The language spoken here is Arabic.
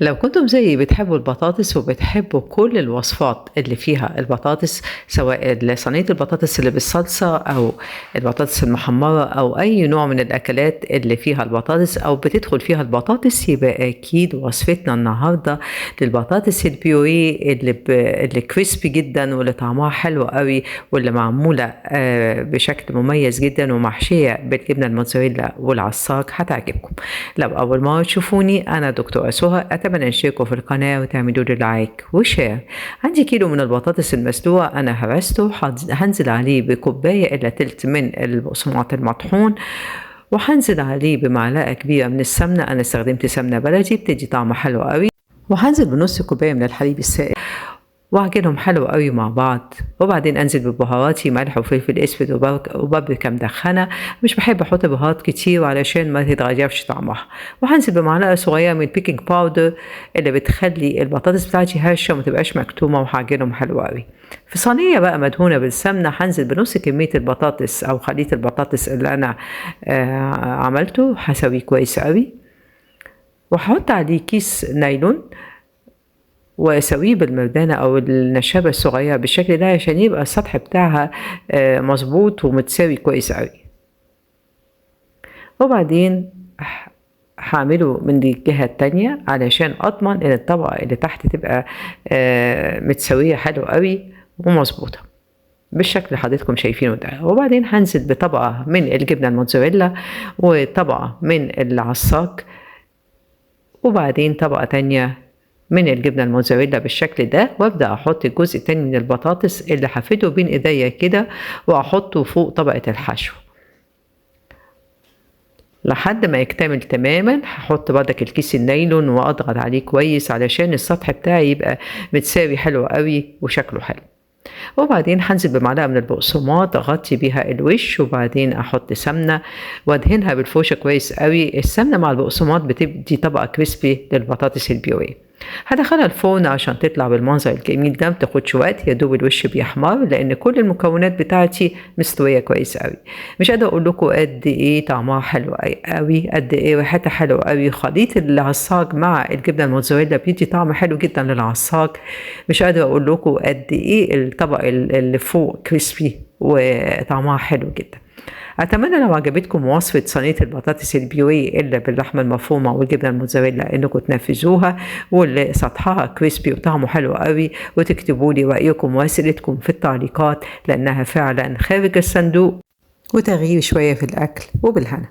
لو كنتم زيي بتحبوا البطاطس وبتحبوا كل الوصفات اللي فيها البطاطس، سواء صينية البطاطس اللي بالصلصة أو البطاطس المحمرة أو أي نوع من الأكلات اللي فيها البطاطس أو بتدخل فيها البطاطس، يبقى أكيد وصفتنا النهاردة للبطاطس البيوري اللي كريسبي جدا واللي طعمها حلو قوي واللي معمولة بشكل مميز جدا ومحشية بالجبنة الموتزاريلا والعصاج. هتعجبكم. لو أول مرة تشوفوني، أنا دكتورة سهى. أتمنى تشتركوا في القناة وتعملوا لي لايك وشير. عندي كيلو من البطاطس المسلوقة، أنا هرسته. هنزل عليه بكوباية إلا تلت من البقسماط المطحون، وهنزل عليه بمعلقة كبيرة من السمنة. أنا استخدمت سمنة بلدي بتدي طعم حلو قوي. وهنزل بنص كوباية من الحليب السائل واعجنهم حلو قوي مع بعض. وبعدين انزل ببهاراتي ملح وفلفل اسود وبابريكا مدخنه. مش بحب احط بهارات كتير علشان ما تتغيرش طعمها. وهنزل بمعلقه صغيره من البيكنج باودر اللي بتخلي البطاطس بتاعتي هشه وما تبقاش مكتومه، وهعجنهم حلو قوي. في صينيه بقى مدهونه بالسمنه هنزل بنص كميه البطاطس او خليط البطاطس اللي انا عملته. هسويه كويس قوي وهحط عليه كيس نايلون واسويه بالمردانة او النشابة الصغيرة بالشكل ده عشان يبقى السطح بتاعها مظبوط ومتساوي كويس قوي. وبعدين هعمله من دي الجهة التانية علشان اضمن ان الطبقة اللي تحت تبقى متساوية حلو قوي ومظبوطة بالشكل اللي حضرتكم شايفينه ده. وبعدين هنزل بطبقة من الجبنة الموتزاريلا وطبقة من العصاج وبعدين طبقة تانية من الجبنة الموتزاريلا بالشكل ده، وابدأ احط الجزء التاني من البطاطس اللي حفيته بين ايديا كده واحطه فوق طبقة الحشو لحد ما يكتمل تماما. هحط بردك الكيس النايلون واضغط عليه كويس علشان السطح بتاعي يبقى متساوي حلو قوي وشكله حلو. وبعدين هنزل بمعلقه من البقسماط اغطي بيها الوش، وبعدين احط سمنه وادهنها بالفرشه كويس قوي. السمنه مع البقسماط بتدي طبقه كريسبي للبطاطس البيوري. هدخلها الفرن عشان تطلع بالمنظر الجميل ده. متاخدش وقت، يا دوب الوش بيحمر لان كل المكونات بتاعتي مستويه كويس قوي. مش قادره اقول لكم قد ايه طعمها حلو قوي، قد ايه ريحتها حلوه قوي. خليط العصاج مع الجبنه الموتزاريلا بيدي طعم حلو جدا للعصاج. مش قادره اقول لكم قد ايه الطبق اللي فوق كريسبي وطعمها حلو جدا. اتمنى لو عجبتكم وصفه صينيه البطاطس البيوري اللي باللحمه المفرومه والجبنه الموتزاريلا انكم تنفذوها واللي سطحها كريسبي وطعمه حلو قوي، وتكتبوا لي رايكم واسئلتكم في التعليقات لانها فعلا خارج الصندوق وتغيير شويه في الاكل. وبالهنا.